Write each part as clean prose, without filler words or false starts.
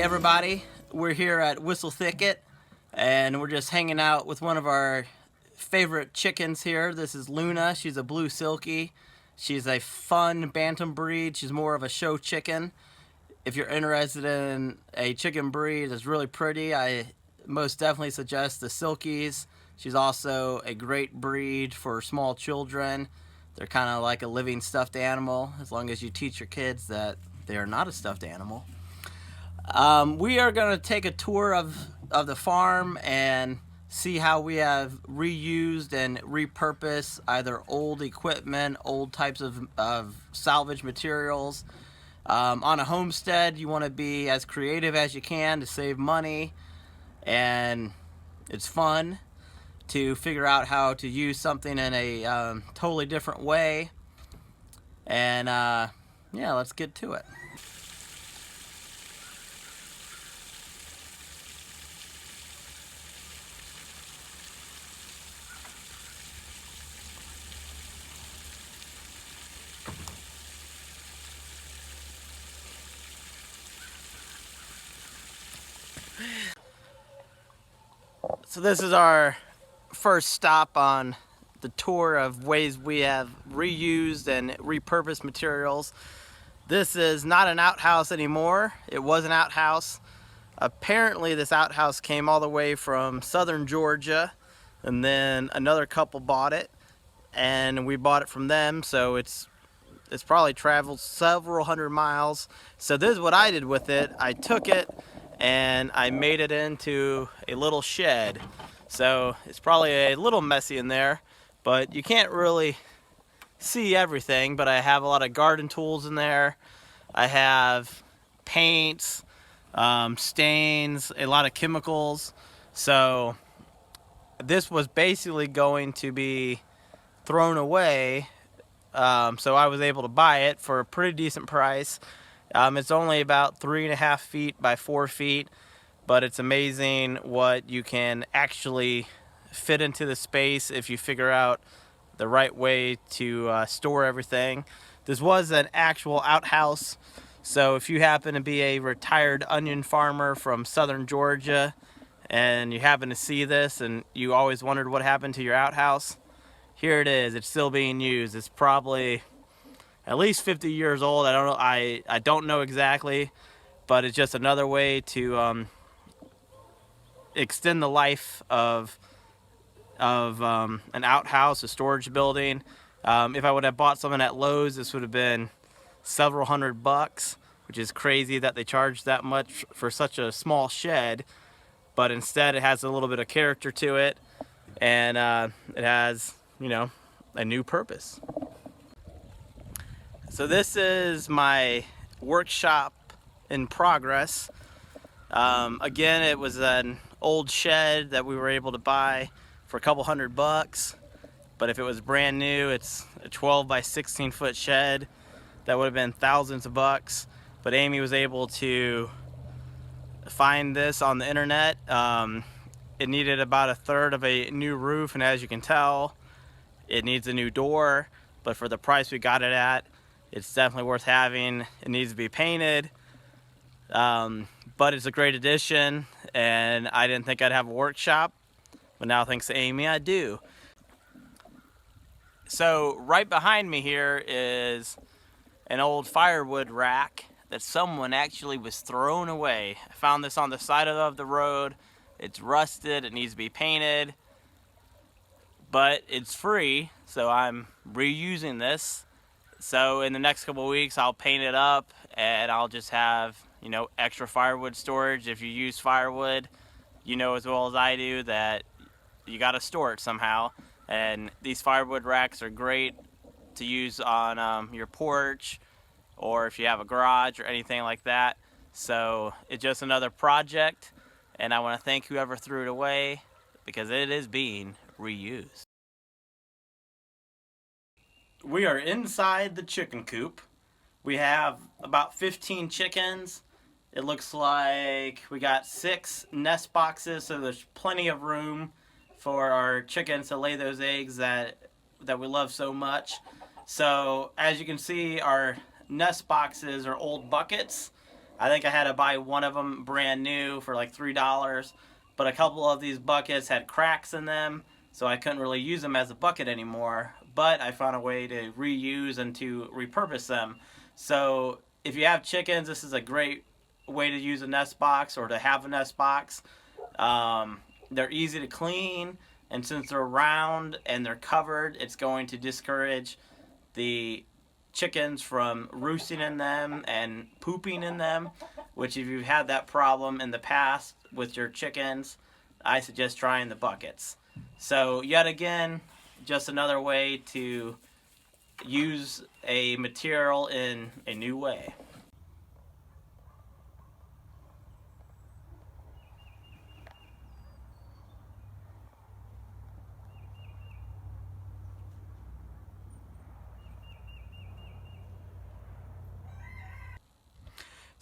Hey everybody, we're here at Whistle Thicket and we're just hanging out with one of our favorite chickens here. This is Luna. She's a blue silky. She's a fun bantam breed. She's more of a show chicken. If you're interested in a chicken breed that's really pretty, I most definitely suggest the silkies. She's also a great breed for small children. They're kind of like a living stuffed animal, as long as you teach your kids that they are not a stuffed animal. We are going to take a tour of the farm and see how we have reused and repurposed either old equipment, old types of salvage materials. On a homestead, you want to be as creative as you can to save money, and it's fun to figure out how to use something in a totally different way. And yeah, let's get to it. So this is our first stop on the tour of ways we have reused and repurposed materials. This is not an outhouse anymore. It was an outhouse. Apparently this outhouse came all the way from southern Georgia, and then another couple bought it and we bought it from them, so it's probably traveled several hundred miles. So this is what I did with it. I took it and I made it into a little shed. So it's probably a little messy in there, but you can't really see everything. But I have a lot of garden tools in there. I have paints, stains, a lot of chemicals. So this was basically going to be thrown away. So I was able to buy it for a pretty decent price. It's only about 3.5 feet by 4 feet, but it's amazing what you can actually fit into the space if you figure out the right way to store everything. This was an actual outhouse, so if you happen to be a retired onion farmer from southern Georgia and you happen to see this and you always wondered what happened to your outhouse, here it is. It's still being used. It's probably at least 50 years old. I don't know. I don't know exactly, but it's just another way to extend the life of an outhouse, a storage building. If I would have bought something at Lowe's, this would have been several $100, which is crazy that they charge that much for such a small shed. But instead, it has a little bit of character to it, and it has, you know, a new purpose. So this is my workshop in progress. Again, it was an old shed that we were able to buy for a couple $100. But if it was brand new, it's a 12 by 16 foot shed. That would have been thousands of bucks. But Amy was able to find this on the internet. It needed about a third of a new roof, and as you can tell, it needs a new door. But for the price we got it at, it's definitely worth having. It needs to be painted, but it's a great addition, and I didn't think I'd have a workshop, but now thanks to Amy, I do. So right behind me here is an old firewood rack that someone actually was throwing away. I found this on the side of the road. It's rusted, it needs to be painted, but it's free, so I'm reusing this. So in the next couple of weeks, I'll paint it up and I'll just have, you know, extra firewood storage. If you use firewood, you know as well as I do that you got to store it somehow. And these firewood racks are great to use on your porch, or if you have a garage or anything like that. So it's just another project, and I want to thank whoever threw it away because it is being reused. We are inside the chicken coop. We have about 15 chickens. It looks like we got 6 nest boxes, so there's plenty of room for our chickens to lay those eggs that we love so much. So as you can see, our nest boxes are old buckets. I think I had to buy one of them brand new for like $3, but a couple of these buckets had cracks in them, so I couldn't really use them as a bucket anymore. But I found a way to reuse and to repurpose them. So if you have chickens, this is a great way to use a nest box or to have a nest box. They're easy to clean, and since they're round and they're covered, it's going to discourage the chickens from roosting in them and pooping in them, which if you've had that problem in the past with your chickens, I suggest trying the buckets. So yet again, just another way to use a material in a new way.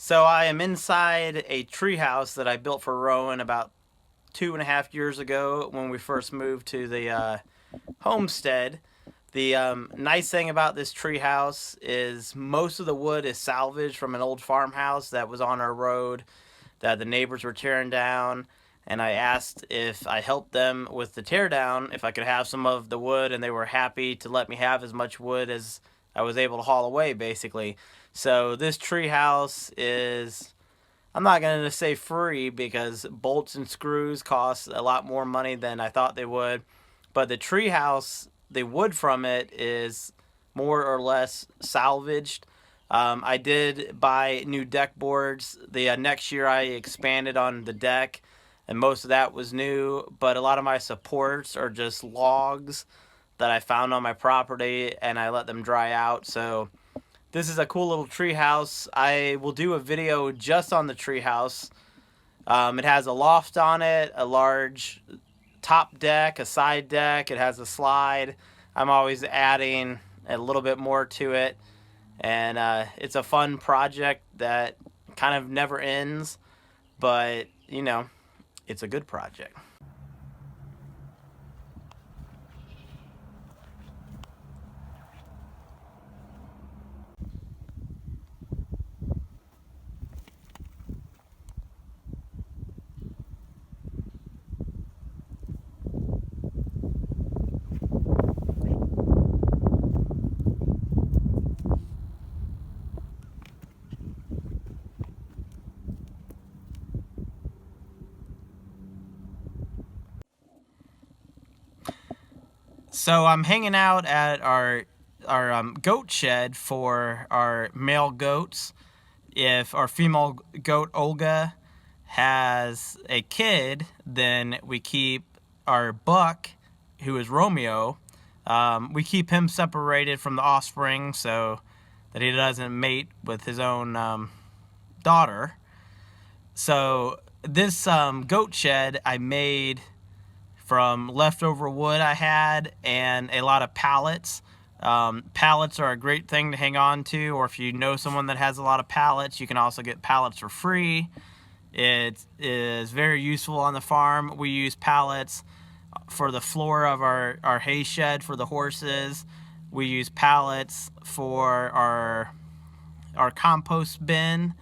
So I am inside a treehouse that I built for Rowan about 2.5 years ago when we first moved to the Homestead. The nice thing about this treehouse is most of the wood is salvaged from an old farmhouse that was on our road that the neighbors were tearing down. And I asked if I helped them with the tear down, if I could have some of the wood, and they were happy to let me have as much wood as I was able to haul away, basically. So this treehouse is, I'm not going to say free because bolts and screws cost a lot more money than I thought they would. But the treehouse, the wood from it is more or less salvaged. I did buy new deck boards. The next year I expanded on the deck, and most of that was new. But a lot of my supports are just logs that I found on my property, and I let them dry out. So this is a cool little treehouse. I will do a video just on the treehouse. It has a loft on it, a large top deck, a side deck. It has a slide. I'm always adding a little bit more to it. And it's a fun project that kind of never ends. But, you know, it's a good project. So I'm hanging out at our goat shed for our male goats. If our female goat Olga has a kid, then we keep our buck, who is Romeo, we keep him separated from the offspring so that he doesn't mate with his own daughter. So this goat shed I made from leftover wood I had and a lot of pallets. Pallets are a great thing to hang on to, or if you know someone that has a lot of pallets, you can also get pallets for free. It is very useful on the farm. We use pallets for the floor of our hay shed for the horses. We use pallets for our compost bin,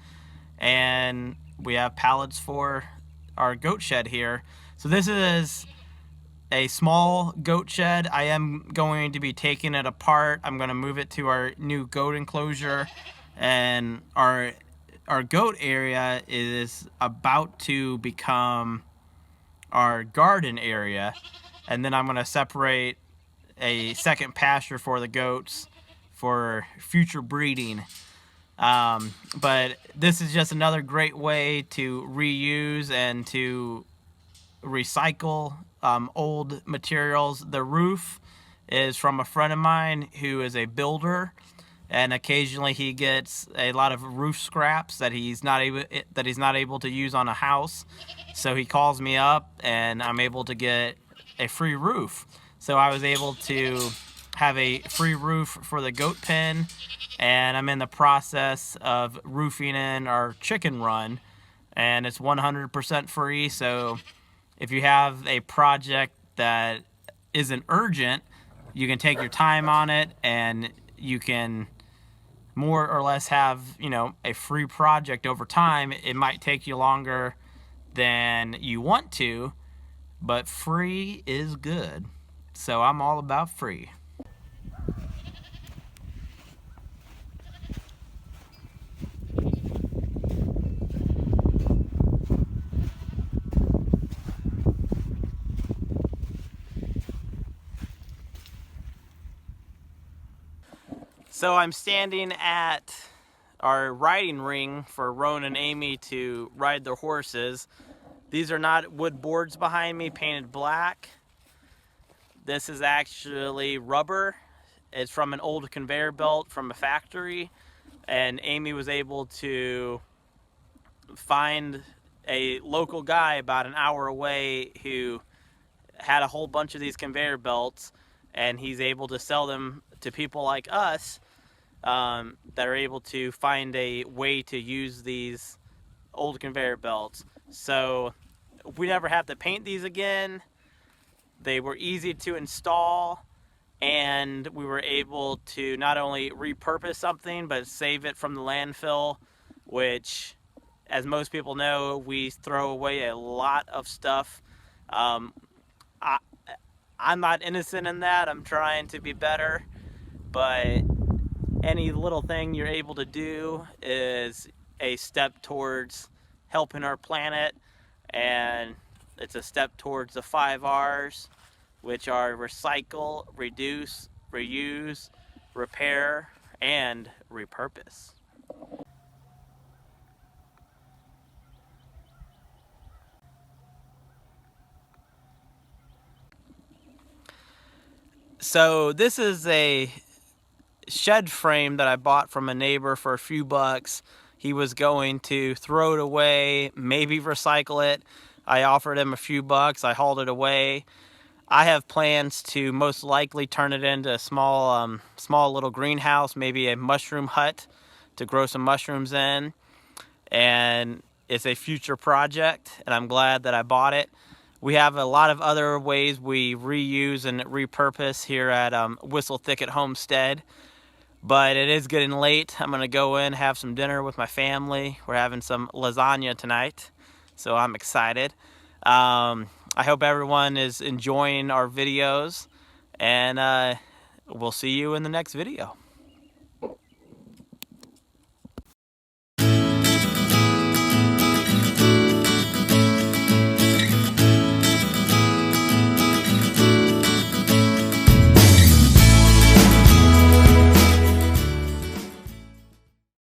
and we have pallets for our goat shed here. So this is a small goat shed. I am going to be taking it apart. I'm going to move it to our new goat enclosure, and our goat area is about to become our garden area, and then I'm going to separate a second pasture for the goats for future breeding. But this is just another great way to reuse and to recycle old materials. The roof is from a friend of mine who is a builder, and occasionally he gets a lot of roof scraps that he's not able to use on a house. So he calls me up, and I'm able to get a free roof. So I was able to have a free roof for the goat pen, and I'm in the process of roofing in our chicken run, and it's 100% free. So if you have a project that isn't urgent, you can take your time on it, and you can more or less have, you know, a free project over time. It might take you longer than you want to, but free is good. So I'm all about free. So I'm standing at our riding ring for Roan and Amy to ride their horses. These are not wood boards behind me painted black. This is actually rubber. It's from an old conveyor belt from a factory, and Amy was able to find a local guy about an hour away who had a whole bunch of these conveyor belts, and he's able to sell them to people like us that are able to find a way to use these old conveyor belts. So we never have to paint these again. They were easy to install, and we were able to not only repurpose something but save it from the landfill, which, as most people know, we throw away a lot of stuff. I'm not innocent in that. I'm trying to be better, but any little thing you're able to do is a step towards helping our planet, and it's a step towards the 5 R's, which are recycle, reduce, reuse, repair, and repurpose. So this is a shed frame that I bought from a neighbor for a few bucks. He was going to throw it away, maybe recycle it. I offered him a few bucks. I hauled it away. I have plans to most likely turn it into a small little greenhouse, maybe a mushroom hut to grow some mushrooms in. And it's a future project, and I'm glad that I bought it. We have a lot of other ways we reuse and repurpose here at Whistle Thicket Homestead. But it is getting late. I'm gonna go in, have some dinner with my family. We're having some lasagna tonight, so I'm excited. I hope everyone is enjoying our videos, and we'll see you in the next video.